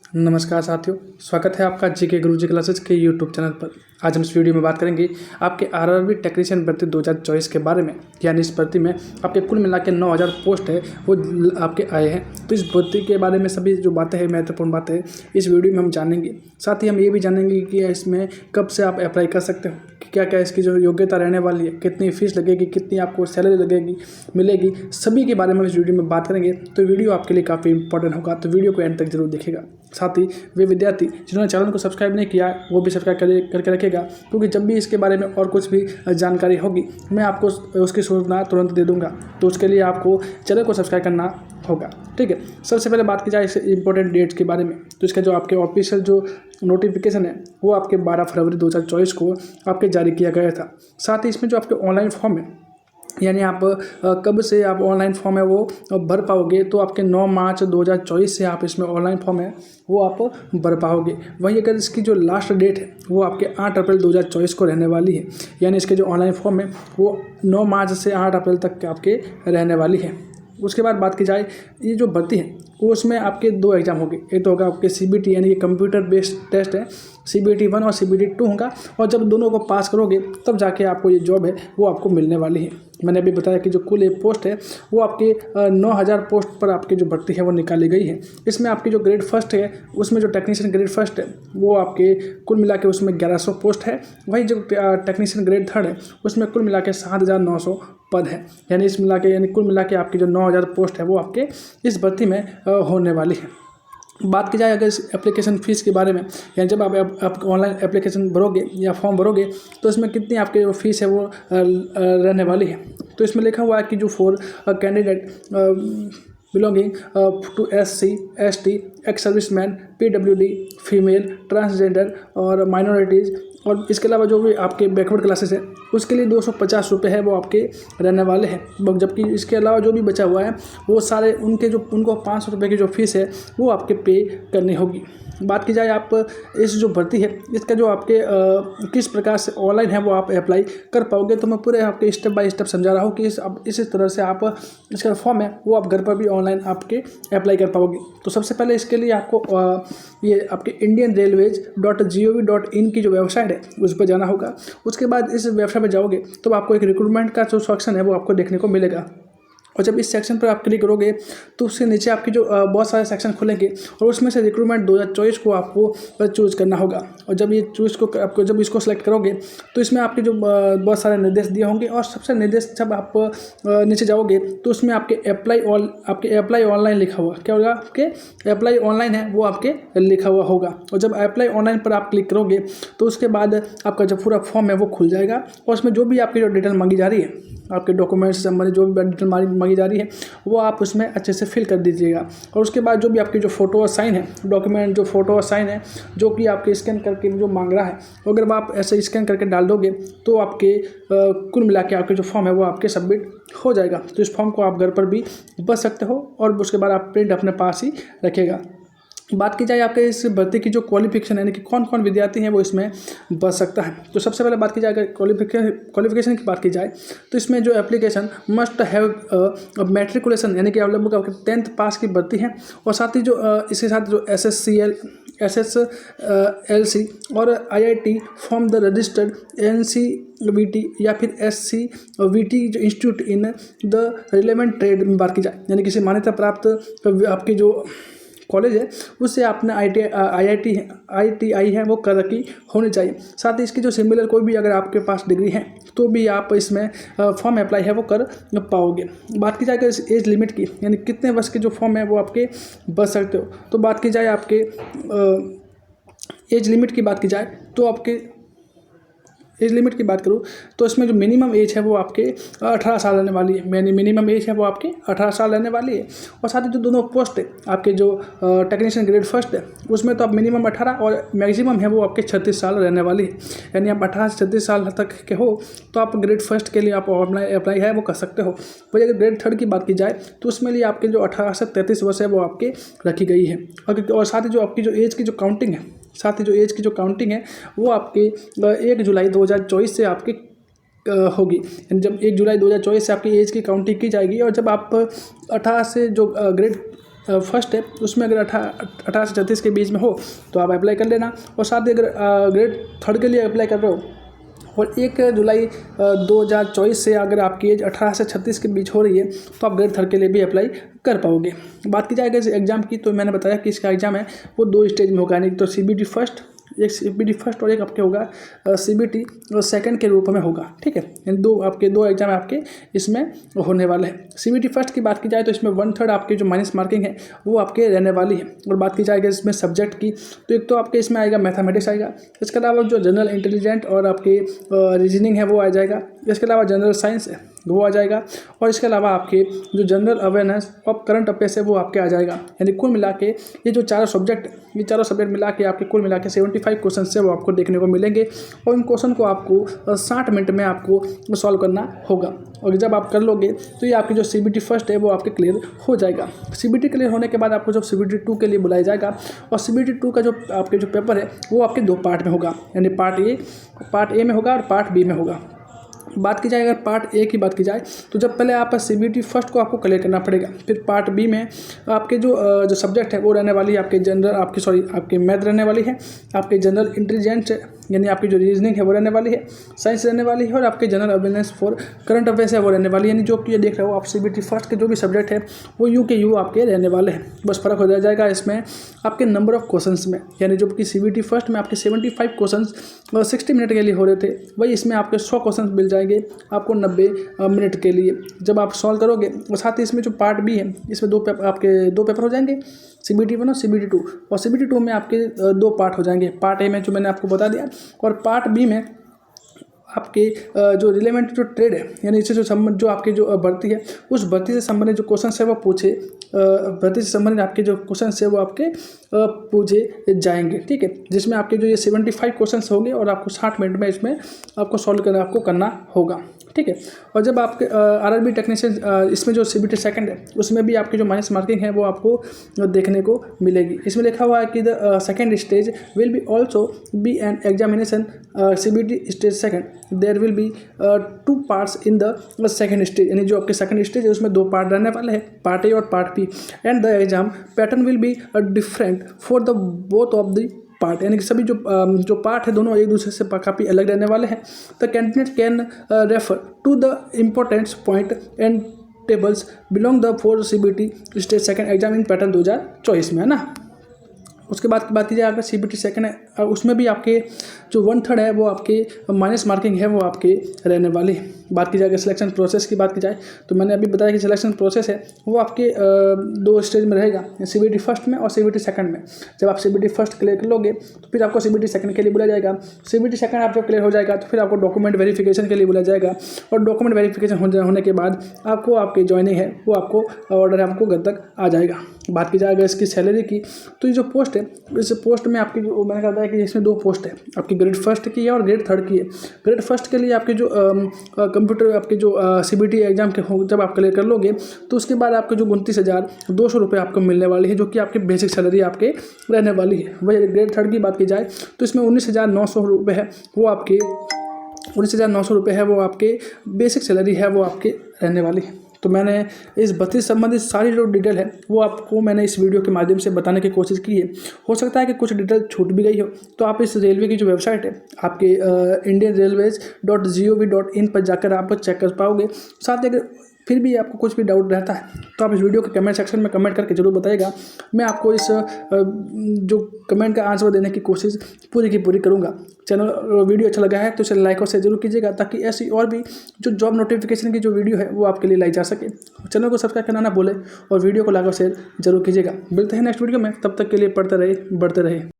नमस्कार साथियों, स्वागत है आपका जीके गुरुजी क्लासेस के यूट्यूब चैनल पर। आज हम इस वीडियो में बात करेंगे आपके आरआरबी टेक्नीशियन भर्ती 2024 के बारे में। यानी इस भर्ती में आपके कुल मिला के 9000 पोस्ट है वो आपके आए हैं। तो इस भर्ती के बारे में सभी जो बातें हैं, महत्वपूर्ण बातें इस वीडियो में हम जानेंगे। साथ ही हम ये भी जानेंगे कि इसमें कब से आप अप्लाई कर सकते हो, क्या क्या इसकी जो योग्यता रहने वाली है, कितनी फीस लगेगी, कितनी आपको सैलरी लगेगी मिलेगी, सभी के बारे में इस वीडियो में बात करेंगे। तो वीडियो आपके लिए काफ़ी इंपॉर्टेंट होगा, तो वीडियो को एंड तक जरूर देखिएगा। साथ ही वे विद्यार्थी जिन्होंने चैनल को सब्सक्राइब नहीं किया वो भी सब्सक्राइब करके रखेगा, क्योंकि जब भी इसके बारे में और कुछ भी जानकारी होगी मैं आपको उसकी सूचना तुरंत दे दूंगा। तो उसके लिए आपको चैनल को सब्सक्राइब करना होगा, ठीक है। सबसे पहले बात की जाए इस इंपॉर्टेंट डेट्स के बारे में, तो इसका जो आपके ऑफिशियल जो नोटिफिकेशन है वो आपके 12 फरवरी 2024 को आपके जारी किया गया था। साथ ही इसमें जो आपके ऑनलाइन फॉर्म है, यानी आप कब से आप ऑनलाइन फॉर्म है वो भर पाओगे, तो आपके 9 मार्च 2024 से आप इसमें ऑनलाइन फॉर्म है वो आप भर पाओगे। वहीं अगर इसकी जो लास्ट डेट है वो आपके 8 अप्रैल 2024 को रहने वाली है। यानी इसके जो ऑनलाइन फॉर्म है वो 9 मार्च से 8 अप्रैल तक आपके रहने वाली है। उसके बाद बात की जाए ये जो भर्ती है वो उसमें आपके 2 एग्जाम होंगे। एक तो होगा आपके CBT यानी कि कंप्यूटर बेस्ड टेस्ट है, CBT 1 और CBT 2 होगा। और जब दोनों को पास करोगे तब जाके आपको ये जॉब है वो आपको मिलने वाली है। मैंने अभी बताया कि जो कुल ये पोस्ट है वो आपके 9000 पोस्ट पर आपकी जो भर्ती है वो निकाली गई है। इसमें आपकी जो ग्रेड फर्स्ट है उसमें जो टेक्नीशियन ग्रेड फर्स्ट है वो आपके कुल मिला के उसमें 1100 पोस्ट है। वही जो टेक्नीशियन ग्रेड थर्ड है उसमें कुल मिला के 7900 पद है। यानी इस मिला के यानी कुल मिला के आपकी जो 9000 पोस्ट है वो आपके इस भर्ती में होने वाली है। बात की जाए अगर इस एप्लीकेशन फ़ीस के बारे में, यानी जब आप ऑनलाइन एप्लीकेशन भरोगे या फॉर्म भरोगे तो इसमें कितनी आपकी जो फीस है वो रहने वाली है। तो इसमें लिखा हुआ है कि जो for candidate belonging to SC ST ex serviceman PWD female transgender और माइनॉरिटीज़, और इसके अलावा जो भी आपके बैकवर्ड क्लासेस है उसके लिए 250 रुपये है वो आपके रहने वाले हैं। जबकि इसके अलावा जो भी बचा हुआ है वो सारे उनको 500 रुपये की जो फीस है वो आपके पे करनी होगी। बात की जाए आप इस जो भर्ती है इसका जो आपके किस प्रकार से ऑनलाइन है वो आप अप्लाई कर पाओगे, तो मैं पूरे आपके स्टेप बाय स्टेप समझा रहा हूँ कि इस तरह से आप इसका फॉर्म है वो आप घर पर भी ऑनलाइन आपके अप्लाई कर पाओगे। तो सबसे पहले इसके लिए आपको ये आपके indianrailways.gov.in की जो वेबसाइट है उस पर जाना होगा। उसके बाद इस वेबसाइट पर जाओगे तो आपको एक रिक्रूटमेंट का जो सेक्शन है वो आपको देखने को मिलेगा। और जब इस सेक्शन पर आप क्लिक करोगे तो उसके नीचे आपकी जो बहुत सारे सेक्शन खुलेंगे और उसमें से रिक्रूटमेंट 2024 को आपको चूज़ करना होगा। और जब ये आपको जब इसको सेलेक्ट करोगे तो इसमें आपके जो बहुत सारे निर्देश दिए होंगे, और सबसे निर्देश जब आप नीचे जाओगे तो उसमें आपके अप्लाई ऑनलाइन लिखा हुआ क्या होगा, आपके अप्लाई ऑनलाइन है वो आपके लिखा हुआ होगा। और जब अप्लाई ऑनलाइन पर आप क्लिक करोगे तो उसके बाद आपका जो पूरा फॉर्म है वो खुल जाएगा, और उसमें जो भी आपकी जो डिटेल मांगी जा रही है, आपके डॉक्यूमेंट्स से संबंधित जो भी डिटेल मांगी जा रही है वो आप उसमें अच्छे से फिल कर दीजिएगा। और उसके बाद जो भी आपकी जो फ़ोटो और साइन है, डॉक्यूमेंट जो फ़ोटो और साइन है जो कि आपके स्कैन करके जो मांग रहा है, अगर आप ऐसे स्कैन करके डाल दोगे तो आपके कुल मिला के आपके जो फॉर्म है वो आपके सबमिट हो जाएगा। तो इस फॉर्म को आप घर पर भी भर सकते हो और उसके बाद आप प्रिंट अपने पास ही रखिएगा। बात की जाए आपके इस भर्ती की जो क्वालिफिकेशन यानी कि कौन कौन विद्यार्थी हैं वो इसमें बच सकता है, तो सबसे पहले बात की जाए अगर क्वालिफिकेशन की बात की जाए तो इसमें जो एप्लीकेशन मस्ट हैव मैट्रिकुलेशन यानी कि आप लगभग आपके 10th पास की भर्ती है। और साथ ही जो इसके साथ जो SSLC और IIT from the registered NCVT या फिर SCVT जो institute in the relevant trade में बात की जाए, यानी किसी मान्यता प्राप्त आपकी जो कॉलेज है उससे आपने IITI है वो कर रखी होनी चाहिए। साथ ही इसकी जो सिमिलर कोई भी अगर आपके पास डिग्री है तो भी आप इसमें फॉर्म अप्लाई है वो कर पाओगे। बात की जाए इस एज लिमिट की, यानी कितने वर्ष की जो फॉर्म है वो आपके भर सकते हो, तो बात की जाए आपके एज लिमिट की बात की जाए तो आपके एज लिमिट की बात करूँ तो इसमें जो मिनिमम एज है वो आपके 18 साल रहने वाली है। मिनिमम एज है वो आपके 18 साल रहने वाली है। और साथ ही जो दोनों पोस्ट है आपके जो टेक्नीशियन ग्रेड फर्स्ट है उसमें तो आप मिनिमम 18 और मैक्सिमम है वो आपके 36 साल रहने वाली है। यानी आप 18 से 36 साल तक के हो तो आप ग्रेड फर्स्ट के लिए आप अप्लाई है वो कर सकते हो। वही अगर ग्रेड थर्ड की बात की जाए तो उसमें लिए आपके जो 18 से 33 वर्ष है वो आपके रखी गई है। और साथ ही जो आपकी जो एज की जो काउंटिंग है वो आपके 1 जुलाई 2024 से आपकी होगी। जब 1 जुलाई 2024 से आपकी एज की काउंटिंग की जाएगी, और जब आप 18 से जो ग्रेड फर्स्ट है उसमें अगर 18 से 36 के बीच में हो तो आप अप्लाई कर लेना। और साथ ही अगर ग्रेड थर्ड के लिए अप्लाई कर रहे हो और 1 जुलाई 2024 से अगर आपकी एज 18 से 36 के बीच हो रही है तो आप ग्रेड थर्ड के लिए भी अप्लाई कर पाओगे। बात की जाएगा इस एग्ज़ाम की, तो मैंने बताया कि इसका एग्ज़ाम है वो 2 स्टेज में होगा, यानी तो CBT फर्स्ट, एक CBT फर्स्ट और एक आपके होगा CBT सेकंड के रूप में होगा। ठीक है, इन दो एग्जाम आपके इसमें होने वाले हैं। CBT फर्स्ट की बात की जाए तो इसमें 1/3 आपके जो माइनस मार्किंग है वो आपके रहने वाली है। और बात की जाएगी इसमें सब्जेक्ट की, तो एक तो आपके इसमें आएगा मैथमेटिक्स आएगा, इसके अलावा जो जनरल इंटेलिजेंट और आपके रीजनिंग है वो आ जाएगा, इसके अलावा जनरल साइंस है वो आ जाएगा, और इसके अलावा आपके जो general awareness of current affairs है वो आपके आ जाएगा। यानी कुल मिला के ये जो चारों सब्जेक्ट मिला के आपके कुल मिला के 75 क्वेश्चन है वो आपको देखने को मिलेंगे। और इन क्वेश्चन को आपको 60 मिनट में आपको सॉल्व करना होगा। और जब आप कर लोगे तो ये आपकी जो CBT फर्स्ट है वो आपके क्लियर हो जाएगा। CBT क्लियर होने के बाद आपको जब CBT 2 के लिए बुलाया जाएगा, और CBT 2 का जो आपके जो पेपर है वो आपके 2 पार्ट में होगा, यानी पार्ट ए में होगा और पार्ट बी में होगा। बात की जाए अगर पार्ट ए की बात की जाए तो जब पहले आप CBT फर्स्ट को आपको क्लियर करना पड़ेगा, फिर पार्ट बी में आपके जो सब्जेक्ट है वो रहने वाली है आपके आपकी मैथ रहने वाली है, आपके जनरल इंटेलिजेंस यानी आपकी जो रीजनिंग है वो रहने वाली है, साइंस रहने वाली है, और आपके general awareness for current affairs है वो रहने वाली है। यानी जो कि ये देख रहे हो आप CBT फर्स्ट के जो भी सब्जेक्ट है वो यू के यू आपके रहने वाले हैं। बस फ़र्क हो जाएगा इसमें आपके नंबर ऑफ क्वेश्चंस में, यानी जो कि CBT फर्स्ट में आपके 75 क्वेश्चंस 60 मिनट के लिए हो रहे थे, वही इसमें आपके 100 क्वेश्चन मिल जाएंगे आपको 90 मिनट के लिए जब आप सॉल्व करोगे। और साथ ही इसमें जो पार्ट बी है इसमें दो पेपर हो जाएंगे, CBT 1 और CBT 2, और CBT 2 में आपके 2 पार्ट हो जाएंगे। पार्ट ए में जो मैंने आपको बता दिया, और पार्ट बी में आपके जो रिलेवेंट जो ट्रेड है, यानी इससे जो आपकी जो भर्ती है उस भर्ती से संबंधित जो क्वेश्चन है वो भर्ती से संबंधित आपके जो क्वेश्चन है वो आपके पूछे जाएंगे। ठीक है, जिसमें आपके जो ये 75 क्वेश्चन होंगे और आपको 60 मिनट में इसमें आपको सॉल्व करना होगा। ठीक है, और जब आपके RRB टेक्नीशियन इसमें जो CBT सेकंड है उसमें भी आपकी जो माइनस मार्किंग है वो आपको देखने को मिलेगी। इसमें लिखा हुआ है कि the second stage will be also be an examination CBT stage second, there will be 2 parts in the second stage, यानी जो आपके सेकंड स्टेज है उसमें 2 पार्ट रहने वाले हैं, पार्ट ए और part B, and the exam pattern will be different for the both of the part, यानी कि सभी जो पार्ट है दोनों एक दूसरे से काफ़ी अलग रहने वाले हैं। The candidate can refer to the important point and tables belong the for CBT stage second exam in pattern 2024 में, है ना। उसके बाद की बात की जाए अगर CBT सेकंड है उसमें भी आपके जो 1/3 है वो आपके माइनस मार्किंग है वो आपके रहने वाली है। बात की जाए अगर सिलेक्शन प्रोसेस की बात की जाए तो मैंने अभी बताया कि सिलेक्शन प्रोसेस है वो आपके 2 स्टेज में रहेगा, CBT फर्स्ट में और CBT सेकंड में। जब आप CBT फर्स्ट क्लियर कर लोगे तो फिर आपको CBT सेकंड के लिए बुलाया जाएगा। CBT सेकंड आप जब क्लियर हो जाएगा तो फिर आपको डॉक्यूमेंट वेरिफिकेशन के लिए बुलाया जाएगा, और डॉक्यूमेंट वेरिफिकेशन होने के बाद आपको आपकी ज्वाइनिंग है वो आपको ऑर्डर आपको घर तक आ जाएगा। बात की जाएगा इसकी सैलरी की, तो ये जो पोस्ट है इस पोस्ट में आपकी जो मैंने कहा था कि इसमें 2 पोस्ट है, आपकी ग्रेड फर्स्ट की है और ग्रेड थर्ड की है। ग्रेड फर्स्ट के लिए आपके जो कंप्यूटर आपके जो CBT एग्जाम के जब आप क्लियर कर लोगे तो उसके बाद आपके जो 29,200 रुपये आपको मिलने वाली है, जो कि आपकी बेसिक सैलरी आपके रहने वाली है। वही ग्रेड थर्ड की बात की जाए तो इसमें 19,900 रुपये है वो आपके 19,900 रुपये है वो आपके बेसिक सैलरी है वो आपके रहने वाली है। तो मैंने इस भर्ती से संबंधित सारी जो डिटेल है वो आपको मैंने इस वीडियो के माध्यम से बताने की कोशिश की है। हो सकता है कि कुछ डिटेल छूट भी गई हो, तो आप इस रेलवे की जो वेबसाइट है आपके indianrailways.gov.in पर जाकर आप चेक कर पाओगे। साथ ही अगर फिर भी आपको कुछ भी डाउट रहता है तो आप इस वीडियो के कमेंट सेक्शन में कमेंट करके जरूर बताइएगा। मैं आपको इस जो कमेंट का आंसर देने की कोशिश पूरी की पूरी करूँगा। वीडियो अच्छा लगा है तो इसे लाइक और शेयर जरूर कीजिएगा, ताकि ऐसी और भी जो जॉब नोटिफिकेशन की जो वीडियो है वो आपके लिए लाई जा सके। चैनल को सब्सक्राइब करना ना भूलें और वीडियो को लाइक और शेयर जरूर कीजिएगा। मिलते हैं नेक्स्ट वीडियो में, तब तक के लिए पढ़ते रहे बढ़ते रहे।